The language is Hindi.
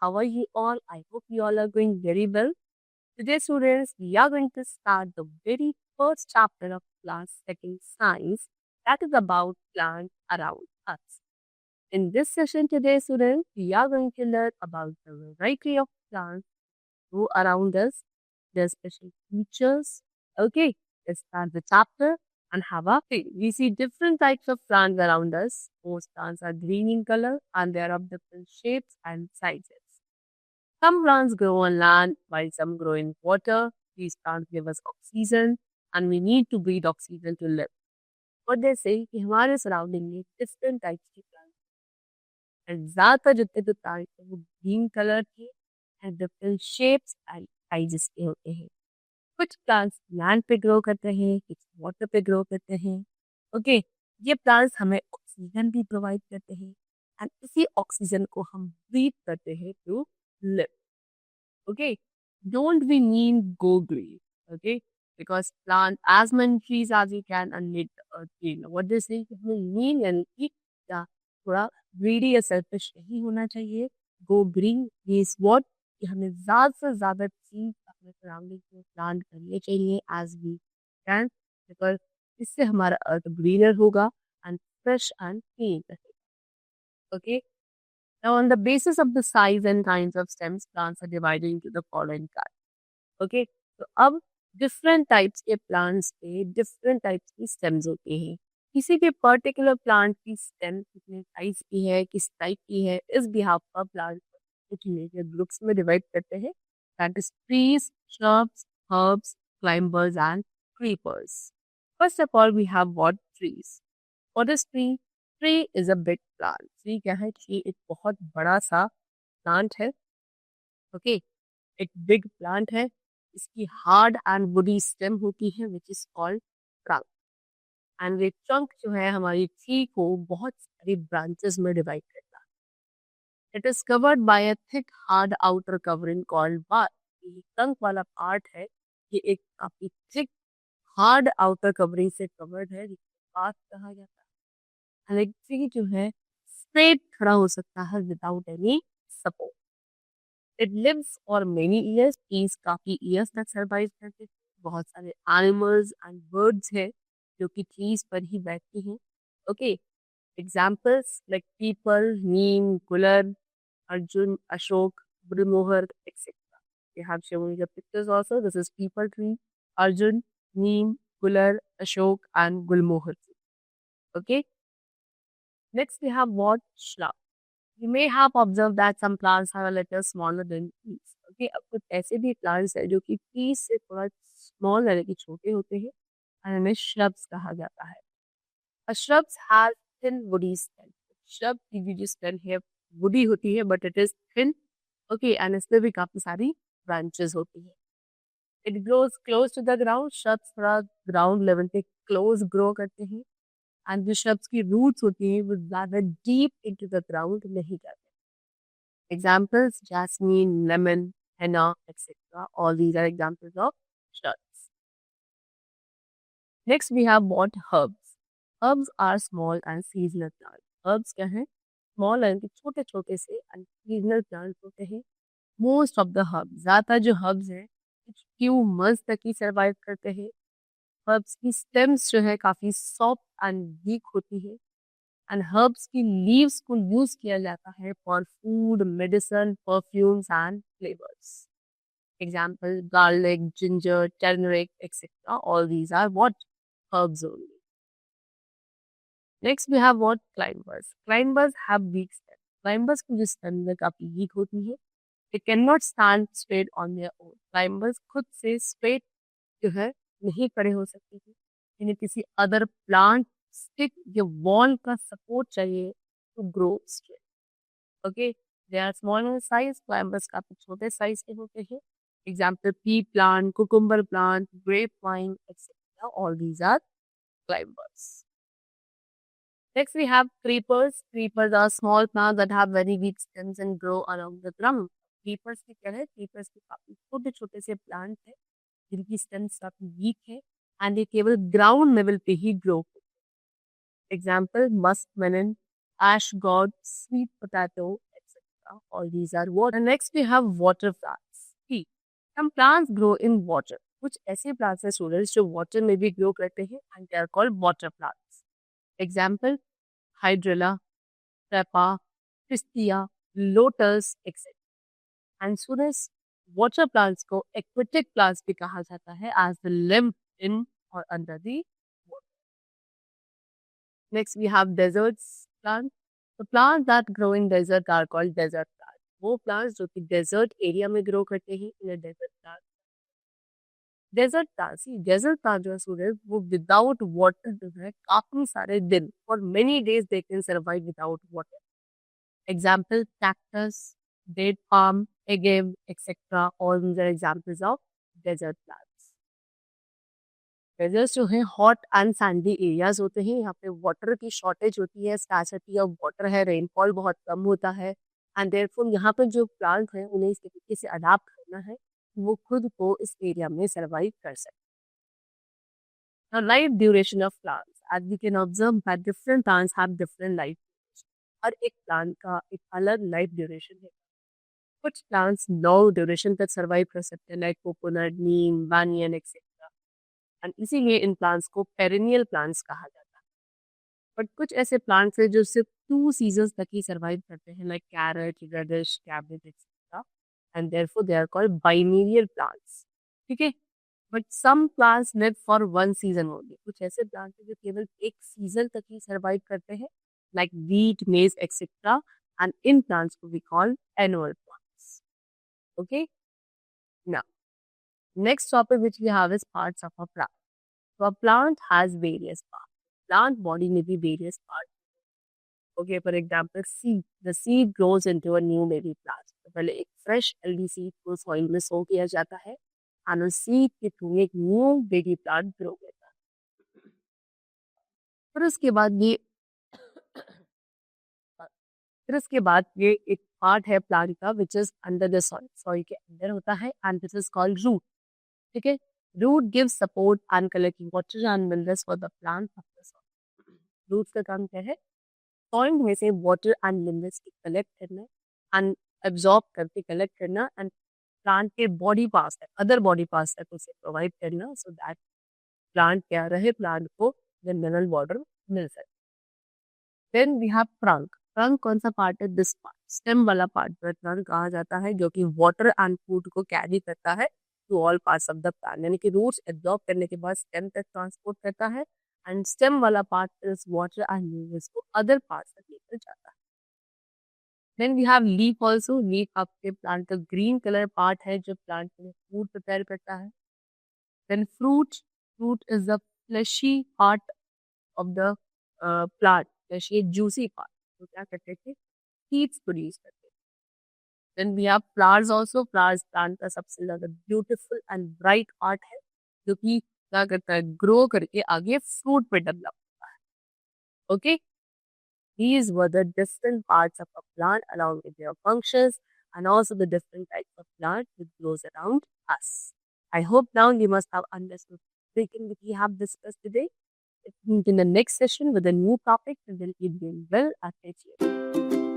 How are you all? I hope you all are going very well. Today, students, we are going to start the very first chapter of class second science that is about plants around us. In this session today, students, we are going to learn about the variety of plants who around us, their special features. Okay, let's start the chapter and have a feel. We see different types of plants around us. Most plants are green in color and they are of different shapes and sizes. Some plants grow on land while some grow in water. These plants give us oxygen and we need to breathe oxygen to live. What they say कि हमारे सराउंडिंग में डिफरेंट टाइप्स के प्लांट एंड ज्यादातर जितने भी प्लांट है वो ग्रीन कलर के and different shapes and sizes के होते हैं. कुछ प्लांट्स लैंड पे ग्रो करते हैं, कुछ वाटर पे ग्रो करते हैं. ओके, ये प्लांट्स हमें ऑक्सीजन भी प्रोवाइड करते हैं एंड इसी ऑक्सीजन को हम ब्रीथ करते हैं to live. Okay, don't we need go green? Okay, because plant as many trees as you can and make the earth green. What they say कि हमें green यानी कि या थोड़ा greedy या selfish नहीं होना चाहिए. Go green is what कि हमें ज़्यादा से ज़्यादा trees अपने surrounding में plant करने चाहिए as we can, because इससे हमारा earth greener होगा and fresh and clean रहेगा. Okay. Now, on the basis of the size and kinds of stems, plants are divided into the following types. Okay, तो अब different types के plants पे different types की stems होते हैं. किसी भी particular plant की stem कितने size की है, किस type की है, इस behalf पर plant कुछ major groups में divide करते हैं. That is trees, shrubs, herbs, climbers and creepers. First of all, we have what trees. What is tree? Tree is a big plant. Tree क्या है? ट्री एक बहुत बड़ा सा प्लांट है. ओके, एक बिग प्लांट है. इसकी हार्ड एंड वुडी स्टेम होती है which is called trunk. And ये ट्रंक जो है हमारी ट्री को बहुत सारी ब्रांचेस में डिवाइड करता है. It is covered by a thick hard outer covering called bark. ये ट्रंक वाला पार्ट है, ये एक काफी थिक हार्ड आउटर कवरिंग से कवर्ड है जिसको बार्क कहा जाता है. ट्री जो है स्ट्रेट खड़ा हो सकता है without any support. It lives for many years. Trees काफी ईयर्स तक सर्वाइव करते हैं. बहुत सारे एनिमल्स एंड बर्ड्स हैं जो कि ट्रीज पर ही बैठती हैं. Okay, examples like peepal, neem, gular, arjun, ashok, ब्रह्मोहर, etcetera. We have shown you the pictures also. This is people tree, Arjun, Neem, Gular, Ashok, and Gulmohar tree. Okay. Next, we have what? Shrub. You may have observed that some plants are a little smaller than trees. Okay, अब कुछ ऐसे भी plants हैं जो कि trees से थोड़ा small यानी कि छोटे होते हैं और इन्हें shrubs कहा जाता है. A shrubs has thin woody stem. Shrub की जो stem है woody होती है but it is thin. Okay, and इसमें भी काफी सारी branches होती हैं. It grows close to the ground. Shrubs थोड़ा ground level पे close grow करते हैं. एंड जो shrubs की रूट्स होती हैं वो ज़्यादा डीप इनटू द ग्राउंड नहीं जाते. Examples jasmine, lemon, henna, etc. All these are examples of shrubs. Next we have what? Herbs. Herbs are small and seasonal plants. Herbs क्या हैं? Small and छोटे छोटे से and seasonal plants होते हैं. Most of the herbs, ज़्यादातर जो herbs हैं few months तक ही survive करते हैं. हर्ब्स की स्टेम्स जो है काफी सॉफ्ट एंड वीक होती है. एंड हर्ब्स की लीव्स को यूज किया जाता है for food, medicine, perfumes and flavours. Example garlic, ginger, turmeric, etcetera. All these are what? Herbs only. Next we have what? Climbers. Climbers have weak stem. Climbers की जो स्टेम है काफी वीक होती है. They can not stand straight on their own. Climbers खुद से स्ट्रेट जो है नहीं खड़े हो सकते थे. इन्हें किसी अदर प्लांट, स्टिक या वॉल का सपोर्ट चाहिए to grow straight. Okay, they are small in size. Climbers काफी छोटे साइज के होते हैं. Example pea plant, cucumber plant, grape vine, etcetera. All these are climbers. Next we have creepers. Creepers are small plants that have very weak stems and grow along the ground. Creepers की क्या है? Creepers के काफी छोटे छोटे से प्लांट है जिनकी स्टेम्स काफी वीक है एंड ये केवल ग्राउंड लेवल पे ही ग्रो होते हैं. Example musk melon, ash gourd, sweet potato, etcetera. All these are water. And next we have water plants. See, some plants grow in water. कुछ ऐसे plants हैं students जो water में भी grow करते हैं and they are called water plants. Example, hydrilla, trapa, pistia, lotus, etc. And students, water plants को aquatic plants भी कहा जाता है as the live in or under the water. Next we have deserts plants. The plants that grow in desert are called desert plants. वो plants जो कि desert area में grow करते हैं इन्हें desert plants. Desert plants, desert plants जो है students वो without water जो है काफी सारे दिन for many days they can survive without water. Example, cactus, date palm, agave, etc. All these are examples of desert plants. Deserts जो हैं हॉट एंड सैंडी एरियाज होते हैं, यहाँ पे वाटर की शॉर्टेज होती है, स्कार्सिटी ऑफ वाटर है, रेनफॉल बहुत कम होता है एंड देयरफॉर यहाँ पर जो प्लांट हैं उन्हें इस तरीके से अडाप्ट करना है वो खुद को इस एरिया में सर्वाइव कर सके. Now, life duration of plants. As we can observe that different plants have different life duration. हर एक प्लांट का एक अलग लाइफ ड्यूरेशन है. कुछ प्लांट्स लॉन्ग ड्यूरेशन तक सर्वाइव कर सकते हैं like coconut, Neem, banyan etcetera. And इसीलिए इन प्लांट्स को पेरेनियल प्लांट्स कहा जाता है. बट कुछ ऐसे प्लांट्स हैं जो सिर्फ 2 सीजन्स तक ही सर्वाइव करते हैं like carrot, radish, cabbage etcetera and therefore they are called biennial plants. ठीक है, but some plants live for 1 season only. कुछ ऐसे प्लांट्स हैं जो केवल एक सीजन तक ही सर्वाइव करते हैं like wheat, maize etcetera and इन प्लांट्स को we call annual plants. Okay, now next topic which we have is parts of a plant. So a plant has various parts. Plant body may be various parts. Okay, for example, seed. The seed grows into a new baby plant. तो पहले एक fresh healthy seed को soil में sow किया जाता है and उस seed के थ्रू एक new baby plant grow करता है. फिर उसके बाद ये एक पार्ट है प्लांट का which is under the soil. Soil के अंदर होता है and this is called root. ठीक है, root give support and collect water and minerals for the plant of the soil. Roots का काम क्या है? सॉइल में से वाटर एंड मिनरल्स को कलेक्ट करना एंड एब्जॉर्ब करके कलेक्ट करना एंड प्लांट के बॉडी पार्ट्स तक, अदर बॉडी पार्ट्स तक उसे प्रोवाइड करना सो दैट प्लांट क्या रहे, प्लांट को मिनरल वाटर मिल सके. Then we have trunk. Trunk कौन सा पार्ट है? दिस पार्ट, स्टेम वाला पार्ट जो ट्रंक कहा जाता है जो कि वाटर एंड फूड को कैरी करता है to all parts of the plant. यानी कि रूट्स एब्जॉर्ब करने के बाद स्टेम तक ट्रांसपोर्ट करता है एंड स्टेम वाला पार्ट इस वाटर एंड मिनरल्स को अदर पार्ट्स तक लेकर जाता है. Then we have leaf also. Leaf आपके प्लांट का ग्रीन कलर पार्ट है जो प्लांट के लिए फूड प्रिपेयर करता है. Then fruit. Fruit is the fleshy part of the plant. Fleshy juicy part तो क्या करते थे? सीड्स प्रोड्यूस करते थे. Then we have flowers also. Flowers plant का सबसे ज्यादा ब्यूटीफुल एंड ब्राइट पार्ट है जो कि क्या करता है? ग्रो करके आगे फ्रूट पे डेवलप होता है. Okay, these were the different parts of a plant along with their functions and also the different types of plant which grows around us. I hope now you must have understood everything that we have discussed today. In the next session with a new topic, we will keep doing well. I'll catch you.